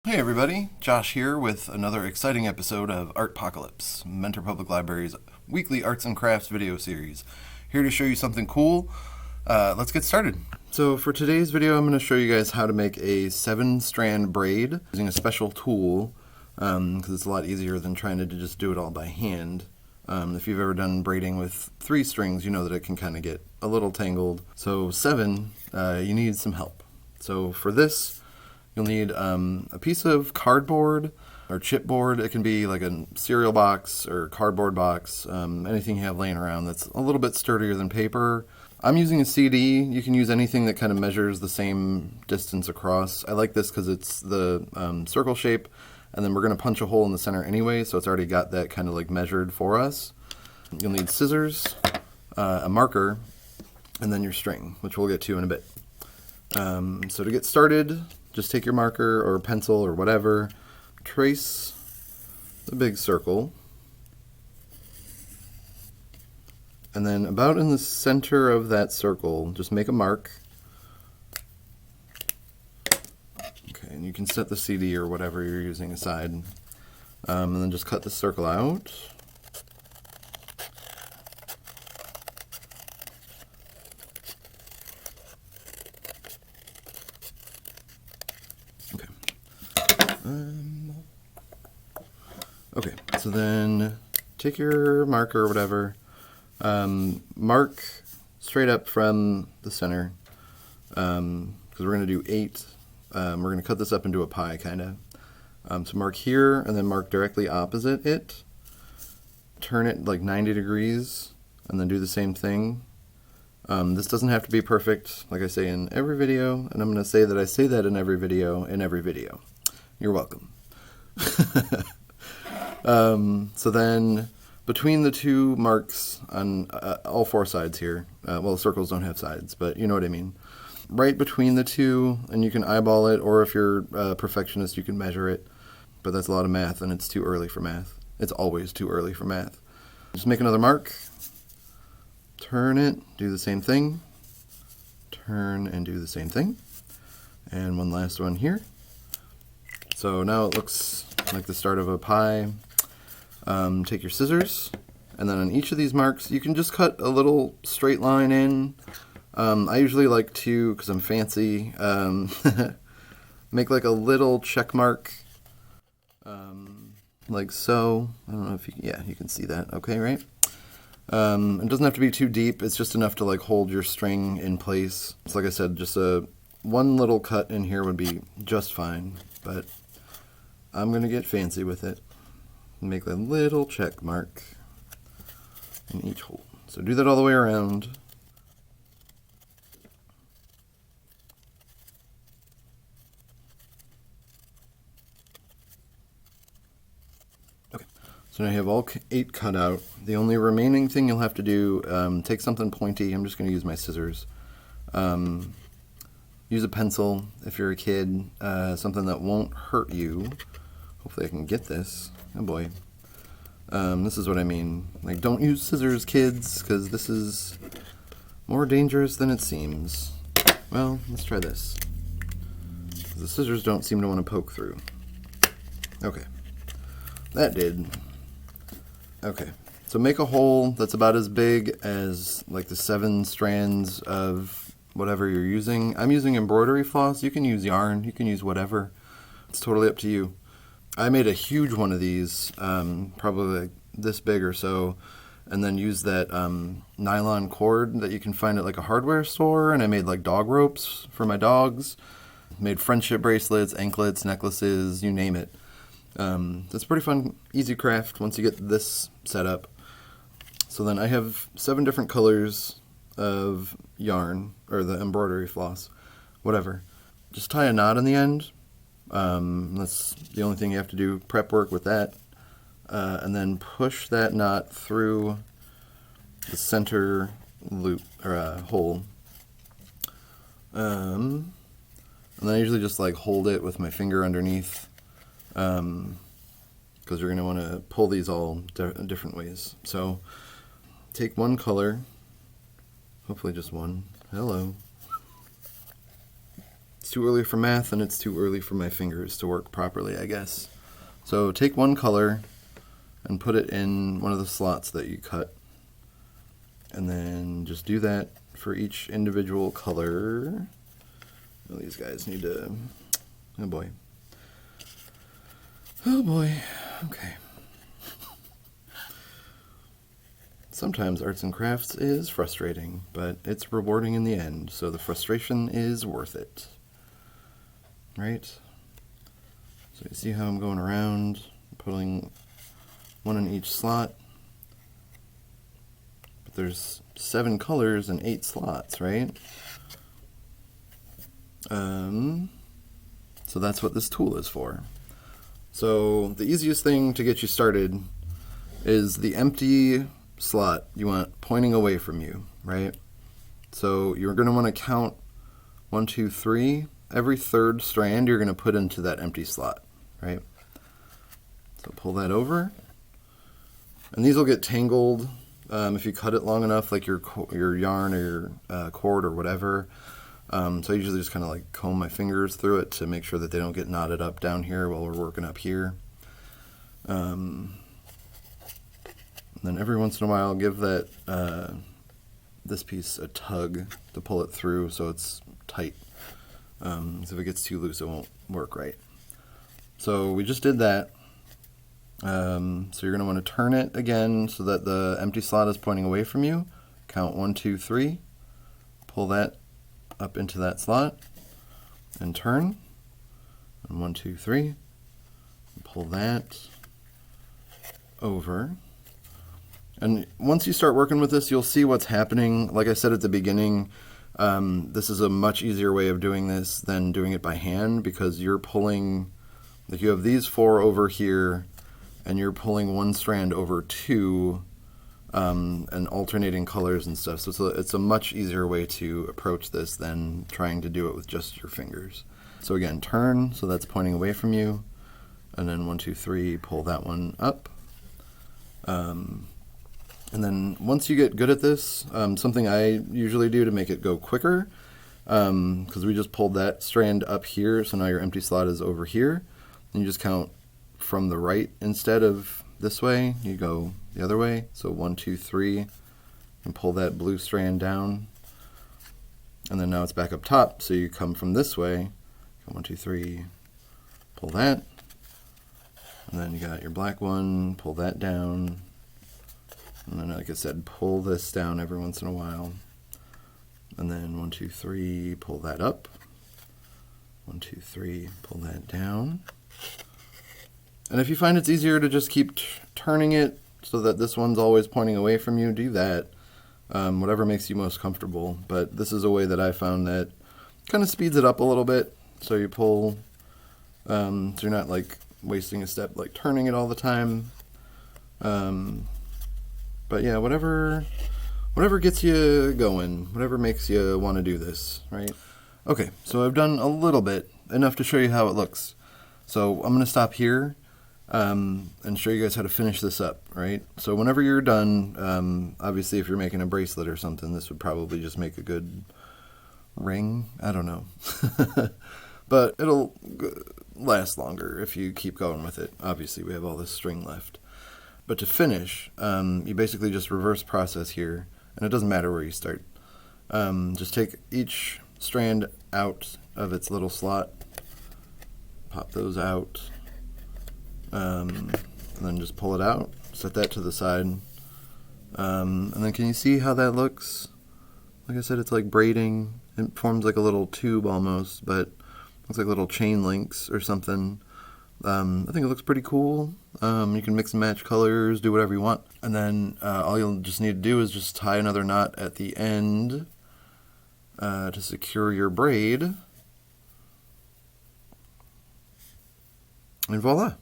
Hey everybody, Josh here with another exciting episode of Artpocalypse, Mentor Public Library's weekly arts and crafts video series. Here to show you something cool. Let's get started. So for today's video, I'm going to show you guys how to make a 7-strand braid using a special tool, because it's a lot easier than trying to just do it all by hand. If you've ever done braiding with 3 strings, you know that it can kind of get a little tangled. So 7, you need some help. So for this, you'll need a piece of cardboard or chipboard. It can be like a cereal box or cardboard box, anything you have laying around that's a little bit sturdier than paper. I'm using a CD. You can use anything that kind of measures the same distance across. I like this because it's the circle shape, and then we're going to punch a hole in the center anyway, so it's already got that kind of like measured for us. You'll need scissors, a marker, and then your string, which we'll get to in a bit. So to get started, just take your marker or pencil or whatever, trace the big circle, and then about in the center of that circle, just make a mark. Okay, and you can set the CD or whatever you're using aside, and then just cut the circle out. Okay, so then take your marker or whatever, mark straight up from the center, because we're going to do 8. We're going to cut this up into a pie, kind of. So mark here, and then mark directly opposite it. Turn it like 90 degrees, and then do the same thing. This doesn't have to be perfect, like I say in every video, and I'm going to say that I say that in every video, You're welcome. So then between the 2 marks on all 4 sides here, well, circles don't have sides, but you know what I mean. Right between the 2, and you can eyeball it, or if you're a perfectionist, you can measure it. But that's a lot of math, and it's too early for math. It's always too early for math. Just make another mark, turn it, do the same thing, turn and do the same thing, and one last one here. So now it looks like the start of a pie. Take your scissors, and then on each of these marks, you can just cut a little straight line in. I usually like to, because I'm fancy, make like a little check mark, like so. I don't know if you can see that. Okay, right? It doesn't have to be too deep. It's just enough to like hold your string in place. So like I said, just one little cut in here would be just fine, but I'm going to get fancy with it. Make a little check mark in each hole. So do that all the way around. Okay, so now you have all 8 cut out. The only remaining thing you'll have to do, take something pointy. I'm just going to use my scissors. Use a pencil if you're a kid, something that won't hurt you. Hopefully I can get this. Oh boy. This is what I mean. Like, don't use scissors, kids, because this is more dangerous than it seems. Well, let's try this. The scissors don't seem to want to poke through. Okay. That did. Okay. So make a hole that's about as big as like the 7 strands of whatever you're using. I'm using embroidery floss. You can use yarn. You can use whatever. It's totally up to you. I made a huge one of these, probably like this big or so, and then used that nylon cord that you can find at like a hardware store, and I made like dog ropes for my dogs. Made friendship bracelets, anklets, necklaces, you name it. It's pretty fun, easy craft once you get this set up. So then I have 7 different colors of yarn, or the embroidery floss, whatever. Just tie a knot in the end. That's the only thing you have to do, prep work with that, and then push that knot through the center loop, or hole, and then I usually just like hold it with my finger underneath, because you're going to want to pull these all different ways. So take one color, hopefully just one, hello, too early for math and it's too early for my fingers to work properly, I guess. So take one color and put it in one of the slots that you cut. And then just do that for each individual color. Well, these guys need to... Oh boy. Oh boy. Okay. Sometimes arts and crafts is frustrating, but it's rewarding in the end, so the frustration is worth it. Right? So you see how I'm going around, putting one in each slot. But there's 7 colors and 8 slots, right? So that's what this tool is for. So the easiest thing to get you started is the empty slot you want pointing away from you, right? So you're going to want to count 1, 2, 3. Every third strand you're going to put into that empty slot, right? So pull that over. And these will get tangled if you cut it long enough, like your yarn or your cord or whatever. So I usually just kind of like comb my fingers through it to make sure that they don't get knotted up down here while we're working up here. And then every once in a while give that this piece a tug to pull it through so it's tight. So if it gets too loose it won't work right. So we just did that. So you're going to want to turn it again so that the empty slot is pointing away from you. Count 1, 2, 3. Pull that up into that slot and turn. And 1, 2, 3. Pull that over. And once you start working with this, you'll see what's happening. Like I said at the beginning, this is a much easier way of doing this than doing it by hand, because you're pulling, like you have these 4 over here, and you're pulling one strand over 2, and alternating colors and stuff. So it's a much easier way to approach this than trying to do it with just your fingers. So again, turn, so that's pointing away from you, and then 1, 2, 3, pull that one up. And then once you get good at this, something I usually do to make it go quicker, because we just pulled that strand up here, so now your empty slot is over here, and you just count from the right instead of this way, you go the other way. So 1, 2, 3, and pull that blue strand down, and then now it's back up top, so you come from this way, 1, 2, 3, pull that, and then you got your black one, pull that down. And then, like I said, pull this down every once in a while. And then 1, 2, 3, pull that up. 1, 2, 3, pull that down. And if you find it's easier to just keep turning it so that this one's always pointing away from you, do that. Whatever makes you most comfortable. But this is a way that I found that kind of speeds it up a little bit. So you pull, so you're not like wasting a step, like turning it all the time. But yeah, whatever gets you going, whatever makes you want to do this, right? Okay, so I've done a little bit, enough to show you how it looks. So I'm going to stop here and show you guys how to finish this up, right? So whenever you're done, obviously if you're making a bracelet or something, this would probably just make a good ring. I don't know. But it'll last longer if you keep going with it. Obviously we have all this string left. But to finish, you basically just reverse process here, and it doesn't matter where you start. Just take each strand out of its little slot, pop those out, and then just pull it out, set that to the side. And then can you see how that looks? Like I said, it's like braiding. It forms like a little tube almost, but looks like little chain links or something. I think it looks pretty cool. You can mix and match colors, do whatever you want. And then all you'll just need to do is just tie another knot at the end to secure your braid. And voila!